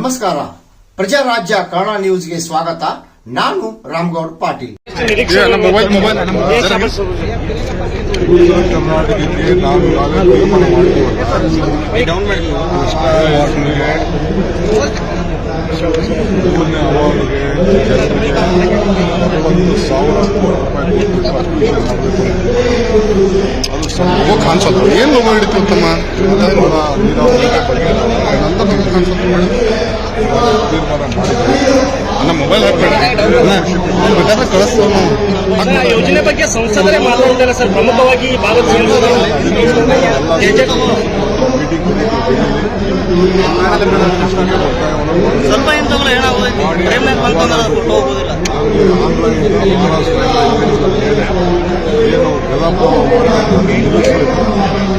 ನಮಸ್ಕಾರ. ಪ್ರಜಾರಾಜ್ಯ ಕನ್ನಡ ನ್ಯೂಸ್ಗೆ ಸ್ವಾಗತ. ನಾನು ರಾಮಗೌಡ ಪಾಟೀಲ್. ಕರ್ನಾಟಕಕ್ಕೆ ನಾವು ತೀರ್ಮಾನ ಮೂರನೇ ಅವಾರ್ಡ್ಗೆ ಜನರಿಗೆ 40,000 ರೂಪಾಯಿ ಅದು ಕಾಣಿಸೋದು ಏನು ಮಾಡಿತ್ತು ತಮ್ಮ ನೀರಾವರಿ ಬಗ್ಗೆ ತೀರ್ಮಾನ ಮಾಡಿದ್ವಿ. ನನ್ನ ಮೊಬೈಲ್ ಹಾಕ್ಬೇಡ ಕಳಿಸ್ತಾನು ಯೋಜನೆ ಬಗ್ಗೆ ಸಂಸದರೇ ಮಾತಾಡ್ತಾರೆ ಸರ್. ಪ್ರಮುಖವಾಗಿ ಭಾರತ ಸಂಸದರು ಸ್ವಲ್ಪ ಇಂತವಲ್ಲ ಹೋಗುದಿಲ್ಲ.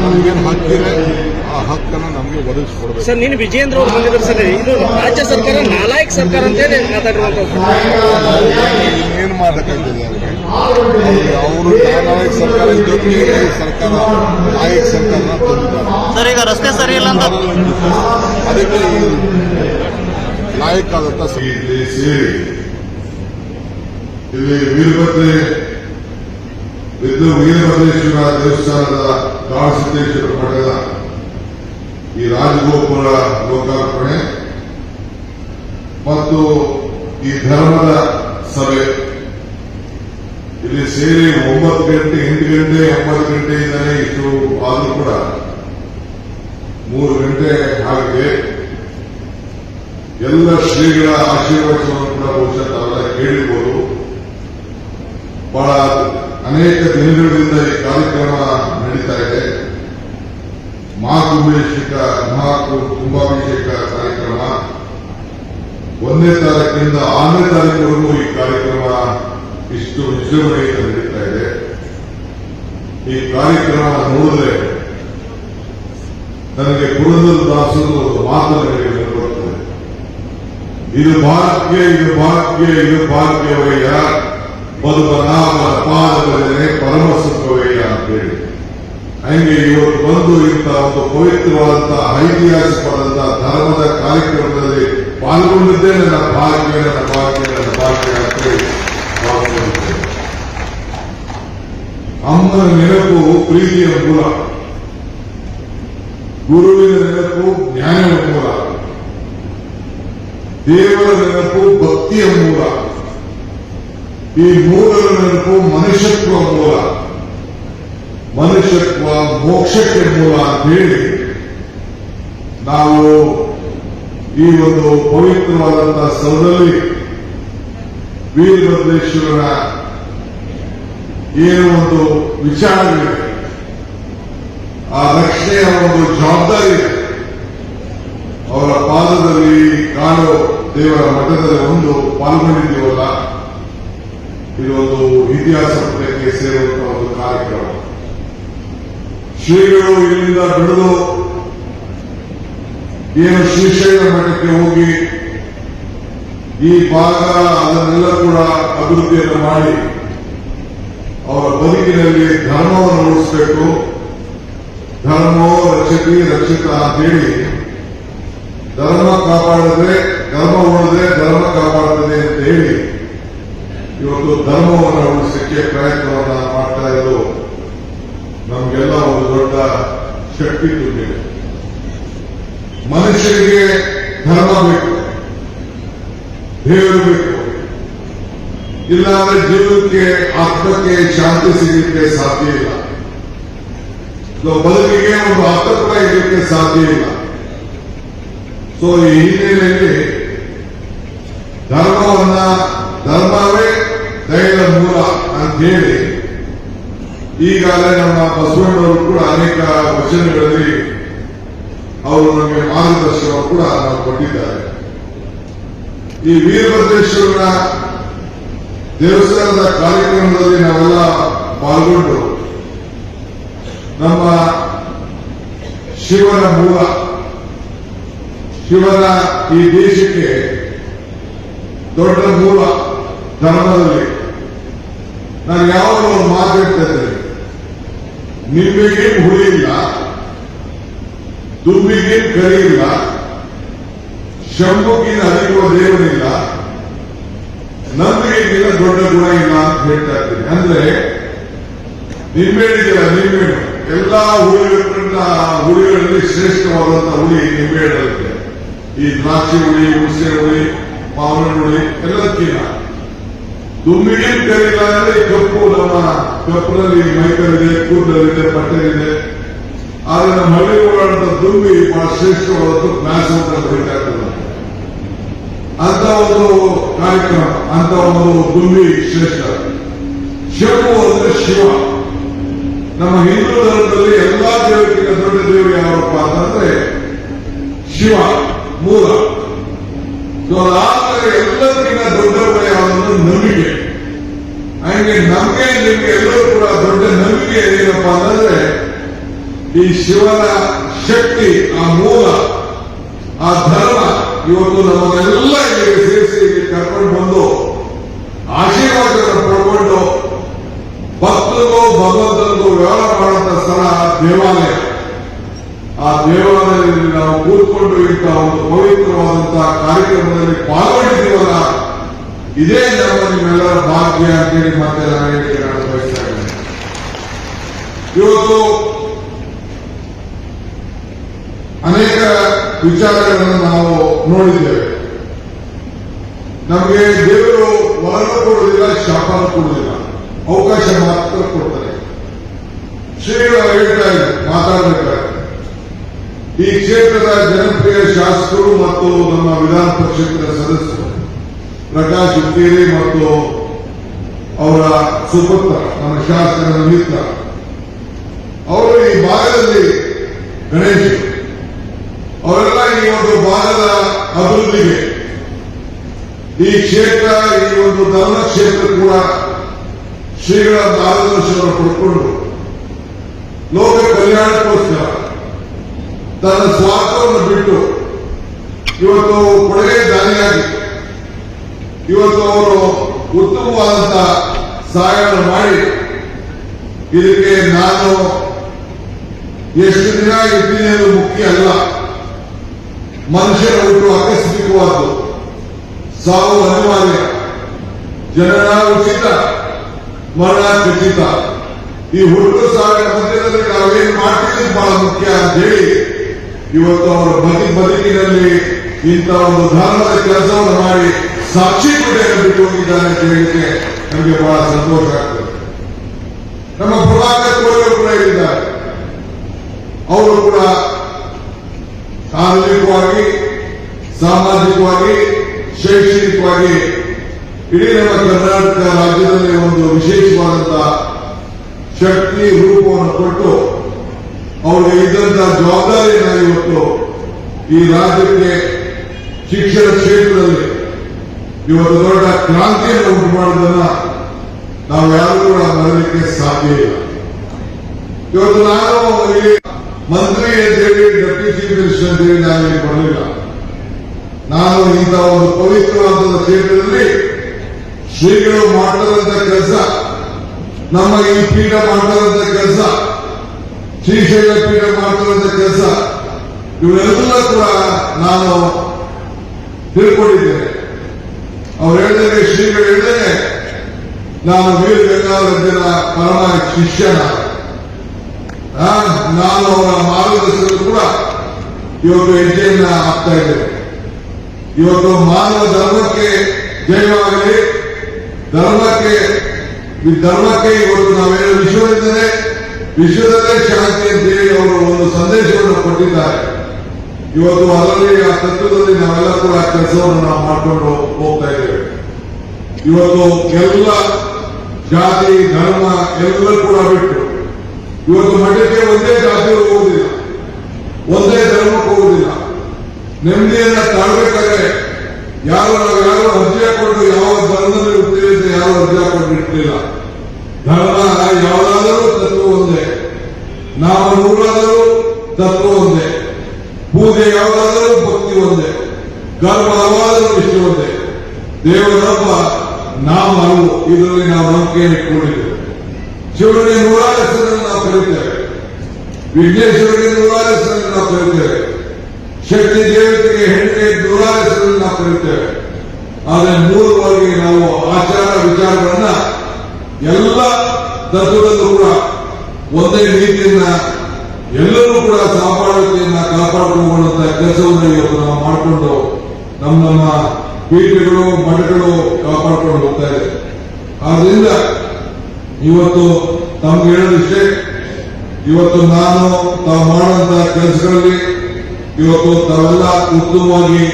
ನಮಗೇನು ಹಕ್ಕಿದೆ ಆ ಹಕ್ಕನ್ನು ನಮಗೆ ಒದಗಿಸ್ಕೊಡ್ಬೇಕು. ಸರ್, ನೀನು ವಿಜೇಂದ್ರ ಅವರು ಬಂದಿದ್ರು ಸರ್. ಇದು ರಾಜ್ಯ ಸರ್ಕಾರ ನಾಲಾಯಕ್ ಸರ್ಕಾರ ಅಂತ ಹೇಳಿ ಮಾತಾಡಿರುವಂತದ್ದು. ಏನು ಮಾಡಬೇಕಾಗ್ತದೆ ಅವ್ರಿಗೆ? ಅವರು ನಾಲಾಯಕ್ ಸರ್ಕಾರ ಇದ್ದಕ್ಕೆ ಸರ್ಕಾರ ನಾಯಕ್ ಸರ್ಕಾರನ ತಂದಿದ್ದಾರೆ ಸರ್. ಈಗ ರಸ್ತೆ ಸರಿ ಇಲ್ಲ ಅಂತ ಅದಕ್ಕೆ ನಾಯಕ ಆದಂತ ಸೇರಿ ಇಲ್ಲಿ ವೀರಭದ್ರೇಶ್ವರ ದೇವಸ್ಥಾನದ ಕಾಳಸಿದ್ದೇಶ್ವರ ಮಠದ ಈ ರಾಜಗೋಪುರ ಲೋಕಾರ್ಪಣೆ ಮತ್ತು ಈ ಧರ್ಮದ ಸಭೆ ಇಲ್ಲಿ ಸೇರಿ 9 ಗಂಟೆ 8 ಗಂಟೆ 9 ಗಂಟೆಯಿಂದಲೇ ಇಷ್ಟು ಆದರೂ ಕೂಡ 3 ಗಂಟೆ ಆಗಿದೆ. ಎಲ್ಲ ಶ್ರೀಗಳ ಆಶೀರ್ವಾದವನ್ನು ಕೂಡ ಬಹುಶಃ ತಾವೆಲ್ಲ ಕೇಳಿರ್ಬೋದು. ಬಹಳ ಅನೇಕ ದಿನಗಳಿಂದ ಈ ಕಾರ್ಯಕ್ರಮ ನಡೀತಾ ಇದೆ. ಮಹಾಕುಂಭಾಭಿಷೇಕ ಕಾರ್ಯಕ್ರಮ 1ನೇ ತಾರೀಕಿನಿಂದ 6ನೇ ತಾರೀಕಿನವರೆಗೂ ಈ ಕಾರ್ಯಕ್ರಮ ಇಷ್ಟು ವಿಜೃಂಭಣೆಯಿಂದ ನಡೀತಾ ಇದೆ. ಈ ಕಾರ್ಯಕ್ರಮ ನೋಡಿದ್ರೆ ನನಗೆ ಪುರಂದರದಾಸರು ಒಂದು ಮಾತನ್ನು ಬರುತ್ತದೆ. ಇದು ಭಾಗ್ಯವಯ್ಯ ಪದ್ಮನಾಭನ ಪಾದವೇ ಪರಮ ಸುಖವಯ್ಯ ಅಂತೇಳಿ. ಹಂಗೆ ಇವತ್ತು ಬಂದು ಇಂಥ ಒಂದು ಪವಿತ್ರವಾದಂತಹ ಐತಿಹಾಸಿಕವಾದಂತಹ ಧರ್ಮದ ಕಾರ್ಯಕ್ರಮದಲ್ಲಿ ಪಾಲ್ಗೊಂಡಿದ್ದೇ ನನ್ನ ಭಾಗ್ಯ ಅಂತೇಳಿ ಭಾವಿಸುತ್ತೇನೆ. ಅಮ್ಮನ ನೆನಪು ಪ್ರೀತಿಯ ಮೂಲ, ಗುರುವಿನ ನೆನಪು ಜ್ಞಾನದ ಮೂಲ, ದೇವರ ನೆನಪು ಭಕ್ತಿಯ ಮೂಲ, ಈ ಮೂರರ ನೆನಪು ಮನುಷ್ಯತ್ವ ಮೂಲ, ಮನುಷ್ಯತ್ವ ಮೋಕ್ಷಕ್ಕೆ ಮೂಲ ಅಂತ ಹೇಳಿ ನಾವು ಈ ಒಂದು ಪವಿತ್ರವಾದಂತಹ ಸ್ಥಳದಲ್ಲಿ ವೀರಭದ್ರೇಶ್ವರನ ಏನು ಒಂದು ವಿಚಾರಗಳಿದೆ, ಆ ರಕ್ಷಣೆಯ ಒಂದು ಜವಾಬ್ದಾರಿ ಇದೆ. ಅವರ ಪಾದದಲ್ಲಿ ಕಾಣೋ ದೇವರ ಮಠದಲ್ಲಿ ಒಂದು ಪಾಲ್ಗೊಂಡಿದ್ದೀವಲ್ಲ, ಇದೊಂದು ಇತಿಹಾಸ ಪುಟಕ್ಕೆ ಸೇರುವಂತಹ ಒಂದು ಕಾರ್ಯಕ್ರಮ. ಶ್ರೀಗಳು ಇಲ್ಲಿಂದ ಬೆಳೆದು ಏನು ಶ್ರೀಶೈಲ ಮಠಕ್ಕೆ ಹೋಗಿ ಈ ಭಾಗ ಅದನ್ನೆಲ್ಲ ಕೂಡ ಅಭಿವೃದ್ಧಿಯನ್ನು ಮಾಡಿ ಅವರ ಬದುಕಿನಲ್ಲಿ ಧರ್ಮವನ್ನು ಉಳಿಸಬೇಕು. ಧರ್ಮೋ ರಕ್ಷತಿ ರಕ್ಷಿತ ಅಂತೇಳಿ ಧರ್ಮ ಕಾಪಾಡಿದ್ರೆ ಧರ್ಮ ಉಳಿದ್ರೆ ಧರ್ಮ ಕಾಪಾಡುತ್ತದೆ ಅಂತ ಹೇಳಿ ಇವತ್ತು ಧರ್ಮವನ್ನು ಉಳಿಸಲಿಕ್ಕೆ ಪ್ರಯತ್ನವನ್ನ ಮಾಡ್ತಾ ಇರೋದು ನಮಗೆಲ್ಲ ಒಂದು ದೊಡ್ಡ ಶಕ್ತಿ ತುಂಬಿದೆ. ಮನುಷ್ಯರಿಗೆ ಧರ್ಮ ಬೇಕು, ದೇವರು ಬೇಕು. ಇಲ್ಲಾಂದ್ರೆ ಜೀವನಕ್ಕೆ ಆತ್ಮಕ್ಕೆ ಶಾಂತಿ ಸಿಗಲಿಕ್ಕೆ ಸಾಧ್ಯ ಇಲ್ಲ. ಬದುಕಿಗೆ ಒಂದು ಅರ್ಥ ಕೂಡ ಇರಲಿಕ್ಕೆ ಸಾಧ್ಯ ಇಲ್ಲ. ಸೊ ಈ ಹಿನ್ನೆಲೆಯಲ್ಲಿ ಧರ್ಮವೇ ದೈವದ ಮೂಲ ಅಂತ ಹೇಳಿ ಈಗಾಗಲೇ ನಮ್ಮ ಬಸವಣ್ಣವರು ಕೂಡ ಅನೇಕ ವಚನಗಳಲ್ಲಿ ಅವರು ನಮಗೆ ಮಾರ್ಗದರ್ಶನ ಕೂಡ ನಾವು ಕೊಟ್ಟಿದ್ದಾರೆ. ಈ ವೀರಭದ್ರೇಶ್ವರನ ದೇವಸ್ಥಾನದ ಕಾರ್ಯಕ್ರಮದಲ್ಲಿ ನಾವೆಲ್ಲ ಪಾಲ್ಗೊಂಡು ನಮ್ಮ ಶಿವನ ಮೂಲ, ಶಿವನ ಈ ದೇಶಕ್ಕೆ ದೊಡ್ಡ ಮೂಲ ಧರ್ಮದಲ್ಲಿ ನಾನು ಯಾವಾಗಲೂ ಒಂದು ಮಾತು ಹೇಳ್ತಾ ಇದ್ದೇನೆ, ನಿಂಬೆಗೇನು ಹುಳಿ ಇಲ್ಲ, ದುಂಬಿಗೇನು ಕರಿ ಇಲ್ಲ, ಶಂಭುಗಿನ ಅರಿಯುವ ದೇವರಿಲ್ಲ, ನಂಬಿಕೆಗಿಂತ ದೊಡ್ಡ ಗುಣ ಇಲ್ಲ ಅಂತ ಹೇಳ್ತಾ ಇದ್ದೀನಿ. ಅಂದ್ರೆ ನಿಂಬೆಹಣ್ಣಿದೆಯಲ್ಲ, ನಿಂಬೆಹಣ್ಣು ಎಲ್ಲಾ ಹುಳಿಗಳಲ್ಲಿ ಶ್ರೇಷ್ಠವಾದಂತಹ ಹುಳಿ ನಿಂಬೆಹಣ್ಣುತ್ತೆ. ಈ ದ್ರಾಕ್ಷಿ ಹುಳಿ, ಹುಣಸೆ ಹುಳಿ, ಮಾವಿನ ಹುಳಿ ಎಲ್ಲಕ್ಕಿಂತ ದುಂಬಿಗೆ ಕರಿಲ್ಲ ಅಂದ್ರೆ ಕಪ್ಪು ನಮ್ಮ ಕಪ್ಪಿನಲ್ಲಿ ಮೈಕಲ್ಲಿದೆ, ಕೂದಲಿದೆ, ಬಟ್ಟೆಲಿದೆ. ಆದ್ರೆ ನಮ್ಮ ಹಳ್ಳಿ ಓಡಾಡುವಂತ ದುಂಬಿ ಬಹಳ ಶ್ರೇಷ್ಠವಾದದ್ದು ಮ್ಯಾಸ್ ಅಂತ ಬೇಕಾಗ್ತದೆ. ಅಂತ ಒಂದು ಕಾರ್ಯಕ್ರಮ, ಅಂತ ಒಂದು ದುಂಬಿ ಶ್ರೇಷ್ಠ. ಶಂಭು ಅಂದ್ರೆ ಶಿವ. ನಮ್ಮ ಹಿಂದೂ ಧರ್ಮದಲ್ಲಿ ಎಲ್ಲಾ ದೇವರಿಗಿಂತ ದೊಡ್ಡ ದೇವರು ಯಾವಪ್ಪ ಅಂತಂದ್ರೆ ಶಿವ ಮೂಲ. ಆದ್ರೆ ಎಲ್ಲರಿಗಿಂತ ದೊಡ್ಡ ಯಾವುದು ನಂಬಿಕೆ. ಹಾಗೆ ನಮಗೆ ನಿಮ್ಗೆ ಎಲ್ಲರೂ ಕೂಡ ದೊಡ್ಡ ನಂಬಿಕೆ ಏನಪ್ಪ ಅಂತಂದ್ರೆ ಈ ಶಿವನ ಶಕ್ತಿ, ಆ ಮೂಲ, ಆ ಧರ್ಮ ಇವತ್ತು ನಮ್ಮನ್ನೆಲ್ಲ ಇಲ್ಲಿಗೆ ಸೇರಿಸಿ ಇಲ್ಲಿ ಕರ್ಕೊಂಡು ಬಂದು ಆಶೀರ್ವಾದಗಳನ್ನು ಪಡ್ಕೊಂಡು ಭಕ್ತರಿಗೂ ಭಗವಂತನಿಗೂ ವ್ಯವಹಾರ ಮಾಡುವಂತ ಸ್ಥಳ ದೇವಾಲಯ. ಆ ದೇವಾಲಯದಲ್ಲಿ ನಾವು ಕೂತ್ಕೊಂಡು ಇಂತಹ ಒಂದು ಪವಿತ್ರವಾದಂತಹ ಕಾರ್ಯಕ್ರಮದಲ್ಲಿ ಪಾಲ್ಗೊಂಡಿದ್ದೀವಲ್ಲ, ಇದೇ ನಮ್ಮ ನಿಮ್ಮೆಲ್ಲರ ಭಾಗ್ಯ ಅಂತೇಳಿ ಮತ್ತೆ ನಾನು ಹೇಳಿಕೆ ನಾನು ಬಯಸ್ತಾ ಇದ್ದೇನೆ. ಇವತ್ತು ಅನೇಕ ವಿಚಾರಗಳನ್ನು ನಾವು ನೋಡಿದ್ದೇವೆ. ನಮಗೆ ದೇವರು ವರನ ಕೊಡುವುದಿಲ್ಲ, ಶಾಪನ ಕೊಡುವುದಿಲ್ಲ, ಅವಕಾಶ ಮಾತ್ರ ಕೊಡ್ತಾರೆ. ಶ್ರೀಗಳು ಹೇಳ್ತಾ ಇದ್ದಾರೆ, ಮಾತಾಡಬೇಕಾದ್ರೆ ಈ ಕ್ಷೇತ್ರದ ಜನಪ್ರಿಯ ಶಾಸಕರು ಮತ್ತು ನಮ್ಮ ವಿಧಾನ ಪರಿಷತ್ತಿನ ಸದಸ್ಯರು ಪ್ರಕಾಶ್ ಹುಕ್ಕೇರಿ ಮತ್ತು ಅವರ ಸುಪುತ್ರ ನಮ್ಮ ಶಾಸಕರ ಮಿತ್ರ ಅವರು ಈ ಭಾಗದಲ್ಲಿ ಗಣೇಶ್ ಅವರೆಲ್ಲ ಈ ಒಂದು ಭಾಗದ ಅಭಿವೃದ್ಧಿಗೆ ಈ ಕ್ಷೇತ್ರ, ಈ ಒಂದು ಧರ್ಮ ಕ್ಷೇತ್ರ ಕೂಡ ಶ್ರೀಗಳ ಮಾರ್ಗದರ್ಶನ ಪಡ್ಕೊಂಡು ಲೋಕ ಕಲ್ಯಾಣಕ್ಕೋಸ್ಕರ ತನ್ನ ಸ್ವಾರ್ಥವನ್ನು ಬಿಟ್ಟು ಇವತ್ತು ಕೊಡುಗೆ ದಾನಿಯಾಗಿ ಇವತ್ತು ಅವರು ಉತ್ತಮವಾದಂತಹ ಸಹಾಯವನ್ನು ಮಾಡಿ ಇದಕ್ಕೆ ನಾನು ಎಷ್ಟು ದಿನ ಇದ್ದೀನಿ ಅದು ಮುಖ್ಯ ಅಲ್ಲ. ಮನುಷ್ಯನ ಹುಟ್ಟು ಆಕಸ್ಮಿಕವಾದ್ದು, ಸಾವು ಅನಿವಾರ್ಯ, ಜನನ ಉಚಿತ, ಮರಣ ಖಚಿತ. ಈ ಹುಟ್ಟು ಸಾವಿನ ಮಧ್ಯದಲ್ಲಿ ನಾವೇನು ಮಾಡ್ತಿದ್ದೀವಿ ಬಹಳ ಮುಖ್ಯ ಅಂತ ಹೇಳಿ ಇವತ್ತು ಅವರ ಬದುಕಿನಲ್ಲಿ ಇಂಥ ಒಂದು ಧರ್ಮದ ಕೆಲಸವನ್ನು ಮಾಡಿ ಸಾಕ್ಷಿ ಕೊಡೆಯನ್ನು ಬಿಟ್ಟು ಹೋಗಿದ್ದಾರೆ ಅಂತ ಹೇಳಿಕ್ಕೆ ನಮಗೆ ಬಹಳ ಸಂತೋಷ ಆಗ್ತದೆ. ನಮ್ಮ ಪ್ರಭಾಕರ್ ಕೋರೆಯವರು ಕೂಡ ಇದ್ದಾರೆ. ಅವರು ಕೂಡ ಆರ್ಥಿಕವಾಗಿ, ಸಾಮಾಜಿಕವಾಗಿ, ಶೈಕ್ಷಣಿಕವಾಗಿ ಇಡೀ ನಮ್ಮ ಕರ್ನಾಟಕ ರಾಜ್ಯದಲ್ಲಿ ಒಂದು ವಿಶೇಷವಾದಂತಹ ಶಕ್ತಿ ರೂಪವನ್ನು ಕೊಟ್ಟು ಅವರಿಗೆ ಇದ್ದಂತಹ ಜವಾಬ್ದಾರಿಯನ್ನು ಇವತ್ತು ಈ ರಾಜ್ಯಕ್ಕೆ ಶಿಕ್ಷಣ ಕ್ಷೇತ್ರದಲ್ಲಿ ಇವತ್ತು ದೊಡ್ಡ ಕ್ರಾಂತಿಯನ್ನು ಉಂಟು ಮಾಡುವುದನ್ನ ನಾವು ಯಾರು ಕೂಡ ಮರಲಿಕ್ಕೆ ಸಾಧ್ಯ ಇಲ್ಲ. ಇವತ್ತು ನಾನು ಇಲ್ಲಿ ಮಂತ್ರಿ ಅಂತೇಳಿ, ಡೆಪ್ಟಿ ಚೀಫ್ ಮಿನಿಸ್ಟರ್ ಅಂತೇಳಿ ನಾನು ಇಲ್ಲಿ ಬರಲಿಲ್ಲ. ನಾನು ಇಂತಹ ಒಂದು ಪವಿತ್ರವಾದ ಕ್ಷೇತ್ರದಲ್ಲಿ ಶ್ರೀಗಳು ಮಾಡದಂತ ಕೆಲಸ, ನಮ್ಮ ಈ ಪೀಠ ಮಾಡದಂತ ಕೆಲಸ, ಶ್ರೀಶೈಲ ಪೀಠ ಮಾಡದಂತ ಕೆಲಸ, ಇವರೆಲ್ಲ ಕೂಡ ನಾನು ತಿಳ್ಕೊಂಡಿದ್ದೇನೆ. ಅವ್ರು ಹೇಳಿದರೆ, ಶ್ರೀಗಳು ಹೇಳಿದರೆ ನಾನು ವೀರ ಗಂಗಾಧರನ ಪರಮ ಶಿಷ್ಯನ, ನಾನು ಅವರ ಮಾರ್ಗದರ್ಶನದಲ್ಲಿ ಕೂಡ ಇವತ್ತು ಹೆಜ್ಜೆಯನ್ನ ಹಾಕ್ತಾ ಇದ್ದೇನೆ. ಇವತ್ತು ಮಾನವ ಧರ್ಮಕ್ಕೆ ಜಯವಾಗಲಿ, ಧರ್ಮಕ್ಕೆ ಇವತ್ತು ನಾವೇನು ವಿಶ್ವದಲ್ಲೇ ಶಾಂತಿ ಅಂತೇಳಿ ಅವರು ಒಂದು ಸಂದೇಶವನ್ನು ಕೊಟ್ಟಿದ್ದಾರೆ. ಇವತ್ತು ಅದರಲ್ಲಿ ಆ ತತ್ವದಲ್ಲಿ ನಾವೆಲ್ಲ ಕೂಡ ಕೆಲಸವನ್ನು ನಾವು ಮಾಡಿಕೊಂಡು ಹೋಗ್ತಾ ಇದ್ದೇವೆ. ಇವತ್ತು ಎಲ್ಲ ಜಾತಿ ಧರ್ಮ ಎಲ್ಲ ಕೂಡ ಬಿಟ್ಟು ಇವತ್ತು ಮಠಕ್ಕೆ ಒಂದೇ ಜಾತಿ ಹೋಗುವುದಿಲ್ಲ, ಒಂದೇ ಧರ್ಮಕ್ಕೆ ಹೋಗುವುದಿಲ್ಲ. ನೆಮ್ಮದಿಯನ್ನ ತಾಳ್ಬೇಕಾದ್ರೆ ಯಾರು ಅರ್ಜಿ ಹಾಕೊಂಡು ಯಾವ ಧರ್ಮದಲ್ಲಿ ಹುಟ್ಟಿದೆ ಅಂತ ಯಾರು ಅರ್ಜಿ ಹಾಕೊಂಡು ಇಟ್ಟಿಲ್ಲ. ಧರ್ಮ ಯಾವುದಾದರೂ ತತ್ವ ಒಂದೇ, ನಾವು ನೂರಾದರೂ ತತ್ವ ಒಂದೇ, ಪೂಜೆ ಯಾವುದಾದರೂ ಭಕ್ತಿ ಒಂದೇ, ಗರ್ಭ ಹಲವಾದರೂ ಇಷ್ಟ ಒಂದೇ. ದೇವರೊಬ್ಬ, ನಾವು ಅವು, ಇದರಲ್ಲಿ ನಾವು ನಂಬಿಕೆಯನ್ನು ಇಟ್ಕೊಂಡಿದ್ದೇವೆ. ಶಿವನಿಗೆ ನೂರಾರು ಹೆಸರನ್ನು ನಾವು ಕರೀತೇವೆ, ವಿಘ್ನೇಶ್ವರಿಗೆ ನೂರಾರು ಹೆಸರನ್ನು ನಾವು ಕರೀತೇವೆ, ಶಕ್ತಿ ದೇವತೆಗೆ ಹೆಣ್ಣಿಗೆ ನೂರಾರು ಹೆಸರನ್ನು ನಾವು ಕರೀತೇವೆ. ಆದರೆ ಮೂಲವಾಗಿ ನಾವು ಆಚಾರ ವಿಚಾರಗಳನ್ನ ಎಲ್ಲ ತತ್ವದಲ್ಲೂ ಕೂಡ ಒಂದೇ ನೀತಿಯನ್ನ ಎಲ್ಲರೂ ಕೂಡ ಸಹಬಾಳ್ವೆಯನ್ನ ಕಾಪಾಡಿಕೊಂಡು ಹೋಗುವಂತ ಕೆಲಸವನ್ನು ಇವತ್ತು ನಾವು ಮಾಡಿಕೊಂಡು ನಮ್ಮ ಪೀಠಗಳು ಮಠಗಳು ಕಾಪಾಡ್ಕೊಂಡು ಹೋಗ್ತಾ ಇದೆ. ಆದ್ರಿಂದ ಇವತ್ತು ತಮ್ಗೆ ಹೇಳೋದಿಷ್ಟೇ, ಇವತ್ತು ನಾನು ತಾವು ಮಾಡುವಂತ ಕೆಲಸಗಳಲ್ಲಿ ಇವತ್ತು ತಾವೆಲ್ಲ ಉತ್ತಮವಾಗಿ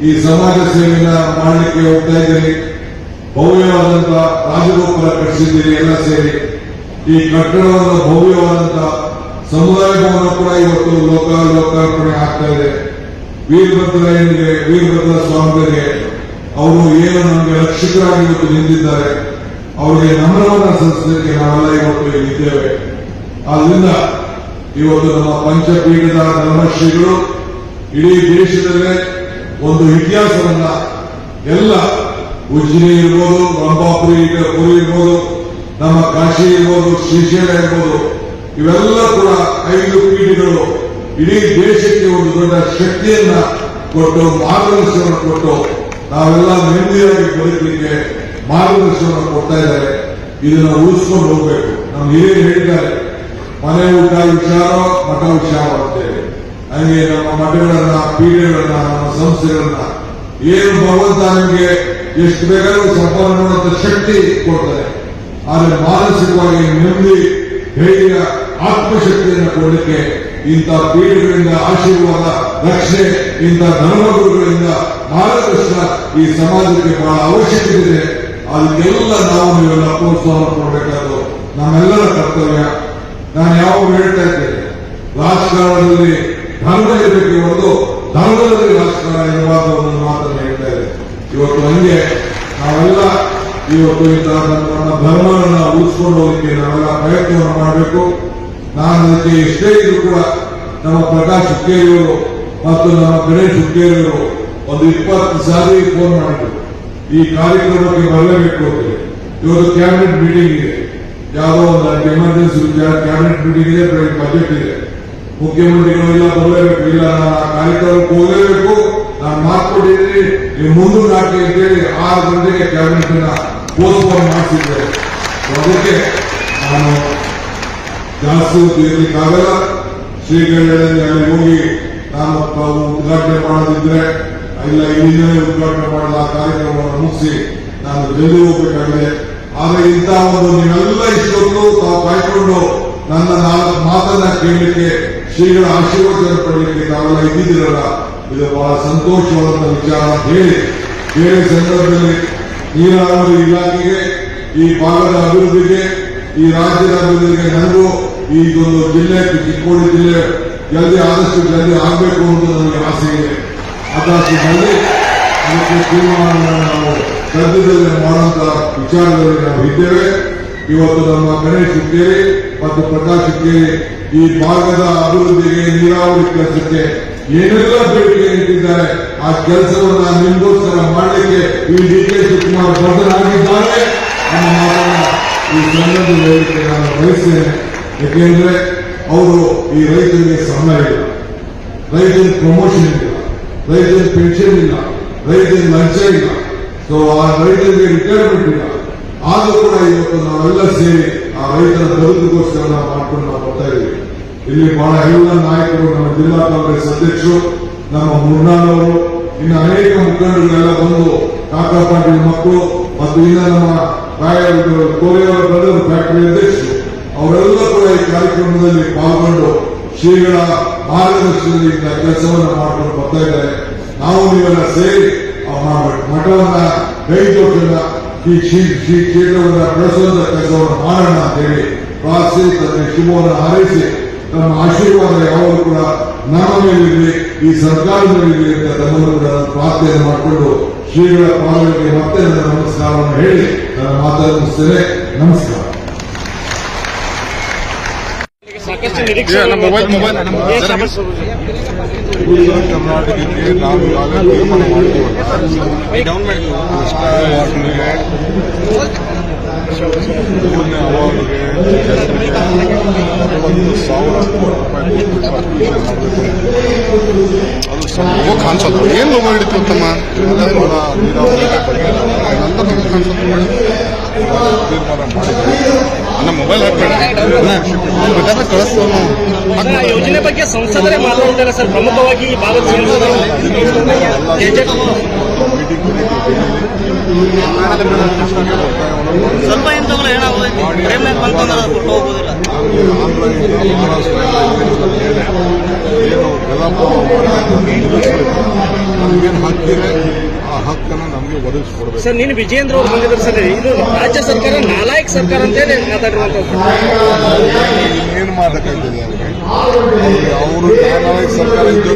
ಈ ಸಮಾಜ ಸೇವೆಯನ್ನ ಮಾಡಲಿಕ್ಕೆ ಹೋಗ್ತಾ ಇದ್ದೀರಿ. ಭವ್ಯವಾದಂತ ರಾಜಗೋಪುರ ಕಟ್ಟಿಸಿದ್ದೀರಿ ಎಲ್ಲ ಸೇರಿ. ಈ ಕಟ್ಟಡವನ್ನು ಭವ್ಯವಾದಂತ ಸಮುದಾಯ ಭವನ ಕೂಡ ಇವತ್ತು ಲೋಕಾರ್ಪಣೆ ಆಗ್ತಾ ಇದೆ. ವೀರಭದ್ರ ಸ್ವಾಮಿಗಳಿಗೆ ಅವರು ಏನು ನಮಗೆ ರಕ್ಷಕರಾಗಿ ಇವತ್ತು ನಿಂತಿದ್ದಾರೆ, ಅವರಿಗೆ ನಮ್ರವನ್ನ ಸಲ್ಲಿಸಲಿಕ್ಕೆ ನಾವೆಲ್ಲ ಇವತ್ತು ಇಲ್ಲಿದ್ದೇವೆ. ಆದ್ರಿಂದ ಇವತ್ತು ನಮ್ಮ ಪಂಚಪೀಠದ ಧರ್ಮಶ್ರೀಗಳು ಇಡೀ ದೇಶದಲ್ಲೇ ಒಂದು ಇತಿಹಾಸವನ್ನ ಎಲ್ಲ ಉಜ್ಜಿನಿ ಇರ್ಬೋದು, ರಂಭಾಪುರಿ ಇರ್ಬೋದು, ನಮ್ಮ ಕಾಶಿ ಇರ್ಬೋದು, ಶ್ರೀಶೈಲ ಇರ್ಬೋದು, ಇವೆಲ್ಲ ಕೂಡ 5 ಪೀಠಗಳು ಇಡೀ ದೇಶಕ್ಕೆ ಒಂದು ದೊಡ್ಡ ಶಕ್ತಿಯನ್ನ ಕೊಟ್ಟು ಮಾರ್ಗದರ್ಶನವನ್ನು ಕೊಟ್ಟು ನಾವೆಲ್ಲ ನೆಮ್ಮದಿಯಾಗಿ ಬದುಕಲಿಕ್ಕೆ ಮಾರ್ಗದರ್ಶನವನ್ನು ಕೊಡ್ತಾ ಇದ್ದಾರೆ. ಇದನ್ನ ಉಳಿಸ್ಕೊಂಡು ಹೋಗ್ಬೇಕು. ನಮ್ಮ ಹಿರಿಯರು ಹೇಳಿದ್ದಾರೆ, ಮನೆ ಊಟ ವಿಚಾರ ಮಠ ವಿಚಾರ ಅಂತೇಳಿ. ಹಾಗೆ ನಮ್ಮ ಮಠಗಳನ್ನ, ಪೀಠಗಳನ್ನ, ನಮ್ಮ ಸಂಸ್ಥೆಗಳನ್ನ ಏನು ಭಗವಂತ ನಮಗೆ ಎಷ್ಟು ಬೇಕಾದ್ರೂ ಸಂಪಾದನೆ ಮಾಡುವಂತ ಶಕ್ತಿ ಕೊಡ್ತಾರೆ. ಆದರೆ ಮಾನಸಿಕವಾಗಿ ನೆಮ್ಮದಿ, ಧೈರ್ಯ, ಆತ್ಮಶಕ್ತಿಯನ್ನು ಕೊಡಲಿಕ್ಕೆ ಇಂಥ ಪೀಠಗಳಿಂದ ಆಶೀರ್ವಾದ, ರಕ್ಷಣೆ, ಇಂಥ ಧರ್ಮಗುರುಗಳಿಂದ ಮಾರ್ಗದರ್ಶನ ಈ ಸಮಾಜಕ್ಕೆ ಬಹಳ ಅವಶ್ಯಕತೆ ಇದೆ. ಅದಕ್ಕೆಲ್ಲ ನಾವು ನೀವೆಲ್ಲ ಪ್ರೋತ್ಸಾಹ ಕೊಡಬೇಕಾದ್ರು ನಮ್ಮೆಲ್ಲರ ಕರ್ತವ್ಯ. ನಾನು ಯಾವಾಗ ಹೇಳ್ತಾ ಇದ್ದೇನೆ, ರಾಜಕಾರಣದಲ್ಲಿ ಧರ್ಮ ಇರಬೇಕು ಹೊರತು ಧರ್ಮದಲ್ಲಿ ರಾಜಕಾರಣ ಇರಬಾರ್ದು ಅನ್ನೋ ಮಾತನ್ನು ಹೇಳ್ತಾ ಇದೆ. ಇವತ್ತು ಹಂಗೆ ನಾವೆಲ್ಲ ಇವತ್ತು ಇಂಥ ನಮ್ಮ ಧರ್ಮವನ್ನು ಉಳಿಸ್ಕೊಂಡು ಹೋಗಲಿಕ್ಕೆ ನಾವೆಲ್ಲ ಪ್ರಯತ್ನವನ್ನು ಮಾಡಬೇಕು. ನಾನು ಅದಕ್ಕೆ ಎಷ್ಟೇ ಇದ್ರು ಕೂಡ ನಮ್ಮ ಪ್ರಕಾಶ್ ಹುಕ್ಕೇರಿಯವರು ಮತ್ತು ನಮ್ಮ ಗಣೇಶ್ ಹುಕ್ಕೇರಿಯವರು ಒಂದು 20 ಸಾರಿ ಫೋನ್ ಮಾಡಿದ್ರು, ಈ ಕಾರ್ಯಕ್ರಮಕ್ಕೆ ಬರಲೇಬೇಕು ಅಂತ. ಇವತ್ತು ಕ್ಯಾಬಿನೆಟ್ ಮೀಟಿಂಗ್ ಇದೆ, ಯಾವುದೋ ಒಂದು ಎಮರ್ಜೆನ್ಸಿ ಕ್ಯಾಬಿನೆಟ್ ಮೀಟಿಂಗ್ ಇದೆ, ಬಜೆಟ್ ಇದೆ, ಮುಖ್ಯಮಂತ್ರಿಗಳು ಇಲ್ಲ ಬರಲೇಬೇಕು. ಇಲ್ಲ, ನಾನು ಆ ಕಾರ್ಯಕ್ರಮಕ್ಕೆ ಹೋಗಲೇಬೇಕು, ನಾನು ಮಾತುಕೊಟ್ಟಿದ್ದೀನಿ, ನೀವು ಮುಂದೂರು ಹಾಕಿ ಅಂತೇಳಿ 6 ಗಂಟೆಗೆ ಕ್ಯಾಬಿನೆಟ್ ಅನ್ನ ಪೋಸ್ಟ್ಪೋನ್ ಮಾಡಿಸಿದ್ದೇವೆ. ಅದಕ್ಕೆ ನಾನು ಜಾಸ್ತಿ ಇರ್ಲಿಕ್ಕಾಗಲ್ಲ. ಶ್ರೀಗಳಲ್ಲಿ ಅಲ್ಲಿ ಹೋಗಿ ನಾನು ಉದ್ಘಾಟನೆ ಮಾಡೋದಿದ್ರೆ ಇಲ್ಲ, ಇಲ್ಲಿಂದಲೇ ಉದ್ಘಾಟನೆ ಮಾಡಲು ಆ ಕಾರ್ಯಕ್ರಮವನ್ನು ಮುಗಿಸಿ ನಾನು ಜಲ್ದಿ ಹೋಗಬೇಕಾಗಿದೆ. ಆದರೆ ಇಂಥ ಒಂದು ನೀವೆಲ್ಲ ಇಷ್ಟೊಂದು ತಾವು ಕಾಯ್ಕೊಂಡು ನನ್ನ 4 ಮಾತನ್ನ ಕೇಳಲಿಕ್ಕೆ, ಶ್ರೀಗಳ ಆಶೀರ್ವಾದ ಪಡಲಿಕ್ಕೆ ತಾವೆಲ್ಲ ಇದ್ದಿದ್ದೀರಲ್ಲ, ಇದು ಬಹಳ ಸಂತೋಷವಾದಂತಹ ವಿಚಾರ ಅಂತ ಹೇಳಿ, ಬೇರೆ ಸಂದರ್ಭದಲ್ಲಿ ನೀರಾವರಿ ಇಲಾಖೆಗೆ, ಈ ಭಾಗದ ಅಭಿವೃದ್ಧಿಗೆ, ಈ ರಾಜ್ಯದ ಅಭಿವೃದ್ಧಿಗೆ ನನಗೂ ಈ ಒಂದು ಜಿಲ್ಲೆ, ಚಿಕ್ಕೋಡಿ ಜಿಲ್ಲೆ ಆದಷ್ಟು ಜಲ್ದಿ ಆಗಬೇಕು ಅಂತ ನನಗೆ ಆಸೆ ಇದೆ. ಅದಕ್ಕೆ ತೀರ್ಮಾನವನ್ನು ನಾವು ಸದ್ಯದಲ್ಲಿ ಮಾಡುವಂತಹ ವಿಚಾರದಲ್ಲಿ ನಾವು ಇದ್ದೇವೆ. ಇವತ್ತು ನಮ್ಮ ಗಣೇಶ್ ಹುಕ್ಕೇರಿ ಮತ್ತು ಪ್ರಕಾಶ್ ಹುಕ್ಕೇರಿ ಈ ಭಾಗದ ಅಭಿವೃದ್ಧಿಗೆ, ನೀರಾವರಿ ಕೆಲಸಕ್ಕೆ ಏನೆಲ್ಲ ಬೇಡಿಕೆ ಇಟ್ಟಿದ್ದಾರೆ, ಆ ಕೆಲಸವನ್ನ ನಿಮಗೋಸ್ಕರ ಮಾಡಲಿಕ್ಕೆ ಈ DK ಶಿವಕುಮಾರ್ ಬದ್ಧರಾಗಿದ್ದಾರೆ ಅನ್ನೋ ಮಾತನ್ನ ಈ ಸಂದರ್ಭದಲ್ಲಿ ಹೇಳಿಕೆ ನಾನು ಬಯಸ್ತೇನೆ. ಯಾಕೆಂದ್ರೆ ಅವರು ಈ ರೈತರಿಗೆ ಸಂಬಳ ಇಲ್ಲ, ರೈತರಿಗೆ ಪ್ರಮೋಷನ್ ಇಲ್ಲ, ರೈತರಿಗೆ ಪೆನ್ಷನ್ ಇಲ್ಲ, ರೈತರಿಗೆ ಲಂಚ ಇಲ್ಲ, ಸೊ ಆ ರೈತರಿಗೆ ರಿಟೈರ್ಮೆಂಟ್ ಇಲ್ಲ. ಆದರೂ ಕೂಡ ಇವತ್ತು ನಾವೆಲ್ಲ ಸೇರಿ ಆ ರೈತರ ಬದುಕಿಗೋಸ್ಕರ ನಾವು ಮಾಡ್ಕೊಂಡು ನಾವು ಬರ್ತಾ ಇದ್ದೀವಿ. ಇಲ್ಲಿ ಬಹಳ ಎಲ್ಲ ನಾಯಕರು, ನಮ್ಮ ಜಿಲ್ಲಾ ಕಾಂಗ್ರೆಸ್ ಅಧ್ಯಕ್ಷರು, ನಮ್ಮ ಮುರ್ನಾಳವರು, ಇನ್ನು ಅನೇಕ ಮುಖಂಡರುಗಳೆಲ್ಲ ಬಂದು, ಕಾಕಾ ಪಾಟೀಲ್ ಮಕ್ಕಳು ಮತ್ತು ಇನ್ನ ನಮ್ಮ ಕೋರೆಯವರ ಬ್ರದರ್ ಫ್ಯಾಕ್ಟರಿ ಅಧ್ಯಕ್ಷರು, ಅವರೆಲ್ಲ ಕೂಡ ಈ ಕಾರ್ಯಕ್ರಮದಲ್ಲಿ ಪಾಲ್ಗೊಂಡು ಶ್ರೀಗಳ ಮಾರ್ಗದರ್ಶನದಲ್ಲಿ ಕೆಲಸವನ್ನು ಮಾಡ್ಕೊಂಡು ಬರ್ತಾ ಇದ್ದಾರೆ. ನಾವು ನೀವೆಲ್ಲ ಸೇರಿ ಮಠವನ್ನ ಕೈ ಜೋಡಿಸೋಣ, ಈ ಶ್ರೀ ಕ್ಷೇತ್ರವನ್ನ ಬೆಳೆಸುವಂತ ಕೆಲಸವನ್ನು ಮಾಡೋಣ ಅಂತ ಹೇಳಿ ಪ್ರಾರ್ಥಿಸಿ, ತನ್ನ ಶುಭವನ್ನು ಹಾರೈಸಿ, ತಮ್ಮ ಆಶೀರ್ವಾದ ಯಾವಾಗ ಕೂಡ ನಮ್ಮ ಮೇಲಿರಲಿ, ಈ ಸರ್ಕಾರದ ಮೇಲಿರಲಿ ಅಂತ ತಮ್ಮನ್ನು ಕೂಡ ಪ್ರಾರ್ಥನೆ ಮಾಡಿಕೊಂಡು ಶ್ರೀಗಳ ಪಾಲನೆಗೆ ಮತ್ತೆ ನನ್ನ ನಮಸ್ಕಾರವನ್ನು ಹೇಳಿ ನನ್ನ ಮಾತನ್ನು ಮುಗಿಸ್ತೇನೆ. ನಮಸ್ಕಾರ. ಸಾಕಷ್ಟು ನಿರೀಕ್ಷೆ ಉಳಿದ ಕರ್ನಾಟಕಕ್ಕೆ ನಾವು ಇವಾಗ ತೀರ್ಮಾನ ಮಾಡಿದ್ದೀವಲ್ಲ, ಮೂರನೇ ಅವಾರ್ಡ್ಗೆ 40,000 ಕೋಟಿ ರೂಪಾಯಿ ಕೊಟ್ಟು ಅಪ್ಲಿಕೇಶನ್ ಮಾಡಬೇಕು. ಅದು ಸ್ವಲ್ಪ ಕಾಣಿಸೋದು ಏನು ಲೋಪ ಹಿಡಿತು ಅಂತಮ್ಮ ತೆಲಂಗಾಣ ನೀರಾವರಿ ಬಗ್ಗೆ ಅಂತ ಕಾಣಿಸೋದು ತೀರ್ಮಾನ ಮಾಡಿದ್ದಾರೆ. ನಮ್ಮ ಮೊಬೈಲ್ ಹಾಕ್ಬೇಡ ಬೇಕಾದ್ರೆ ಕಳಿಸ್ತೀವಿ ನಾವು. ಸರ್, ಆ ಯೋಜನೆ ಬಗ್ಗೆ ಸಂಸದರೇ ಮಾತಾಡ್ತಾರೆ ಸರ್. ಪ್ರಮುಖವಾಗಿ ಈ ಭಾಗದ ಸಂಸದರು ಸ್ವಲ್ಪ ಏನ್ ತಗೊಳ್ಳಿ ಏನು ಹೋಗೋದಿಲ್ಲ. ಆಂಧ್ರ ಮಹಾರಾಷ್ಟ್ರ ಏನು ನಮಗೇನು ಹಕ್ಕಿದೆ ಆ ಹಕ್ಕನ್ನು ನಮಗೆ ಒದಗಿಸ್ಕೊಡ್ಬೇಕು. ಸರ್, ನೀನು ವಿಜೇಂದ್ರ ಅವರು ಬಂದಿದ್ರು ಸರ್. ಇದು ರಾಜ್ಯ ಸರ್ಕಾರ ನಾಲಾಯಕ್ ಸರ್ಕಾರ ಅಂತ ಹೇಳಿ ಮಾತಾಡಿರುವಂತದ್ದು. ಏನು ಮಾಡಬೇಕಾಗ್ತದೆ ಅವ್ರಿಗೆ? ಅವರು ನಾಲ್ಕು ಸರ್ಕಾರ ಇದ್ದು